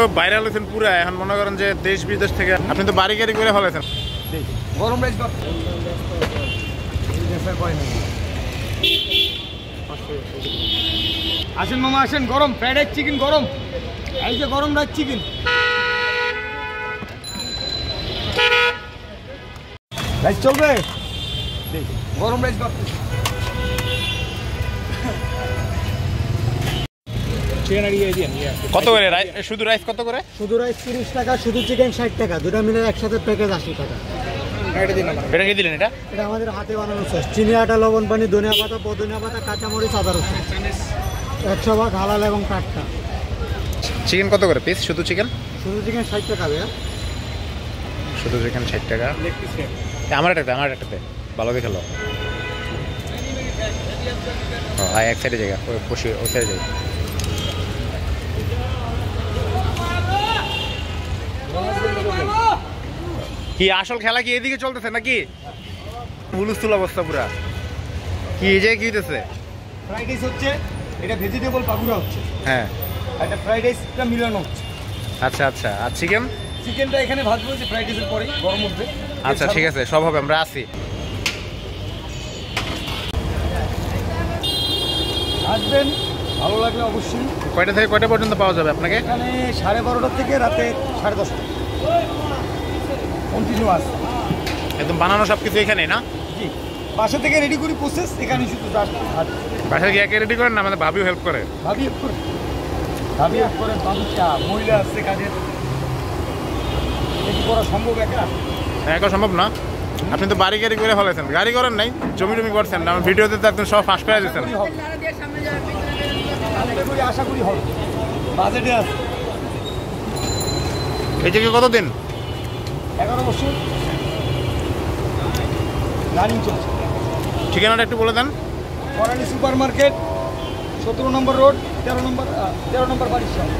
তো বাইরে হলেছেন পুরো, এখন মনে করেন যে দেশ বিদেশ থেকে আপনি তো বাড়ি গাড়ি করে ফেলেছেন। গরম রাইস আসেন মামা আসেন, গরম ফ্রাইড রাইস চিকেন গরম, এই যে গরম রাইস চিকেন। রাইস চলবে, গরম রাইস কত করে শুধু রাইস কত করে? শুধু রাইস 30 টাকা, শুধু চিকেন 60 টাকা, দুটা মিলে একসাথে প্যাকেজ 80 টাকা। এটা কি দিলেন? এটা আমাদের হাতে বানানো সস, চিনি, আটা, লবণ, পানি, ধনিয়া পাতা, পুদিনা পাতা, কাঁচামরিচ, আদা রসুন, 100 হালাল এবং টাটকা। চিকেন কত করে পিস? শুধু চিকেন 60 টাকা ভাইয়া। শুধু চিকেন 60 টাকা। আমার একটাতে ভালো দেখে লো। এক সাইডে জায়গা বসে, ওই সাইডে জায়গা। কি আসল খেলা কি এদিকে চলতেছে নাকি? হুলস্থুল অবস্থা পুরা। কি যে কি হইতেছে? ফ্রাইড রাইস হচ্ছে, এটা ভেজিটেবল পাকুড়া হচ্ছে, হ্যাঁ এটা ফ্রাইড রাইসটা মিলানো হচ্ছে। আচ্ছা আচ্ছা। আর চিকেনটা এখানে ভাজবো যে ফ্রাইড রাইসের পরে গরম মধ্যে। আচ্ছা ঠিক আছে, সব হবে, আমরা আছি। আসবেন, ভালো লাগলে অবশ্যই। কয়টা থেকে কয়টা পর্যন্ত পাওয়া যাবে আপনাকে? এখানে 12:30 থেকে রাতে 10:30 কন্টিনিউ আছে। একদম বানানো সব কিছু এখানে না? জি, বাসা থেকে রেডি করি, প্রসেস এখানে শুধু বাসায় গিয়ে একে রেডি করেন না? আমাদের ভাবিও হেল্প করে। ভাবি হেল্প করে, বাবুটা মহিলা আসছে কাজের, এটি করা সম্ভব একা সম্ভব না। আপনি তো বাড়ি গাড়ি করে ফেলেছেন, গাড়ি করেন নাই, জমি টমি করছেন না। আমার ভিডিওতে তো একদম সব ফাঁস করে দিচ্ছেন। আশা করি হবে, বাজেটে আছে। এই থেকে কতদিন? 11 বছর রানিং চলছে। ঠিকানাটা একটু বলে দেন। করালি সুপার মার্কেট, 17 নম্বর রোড, 13 নম্বর বাড়ির সামনে।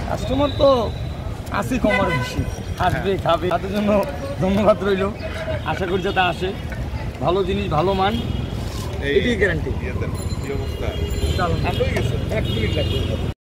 কাস্টমার তো আসি কমার বেশি, আসবে খাবে, তাদের জন্য ধন্যবাদ রইল। আশা করি যাতে আসে, ভালো জিনিস ভালো মান, এটাই গ্যারান্টি। 1 মিনিট লাগবে।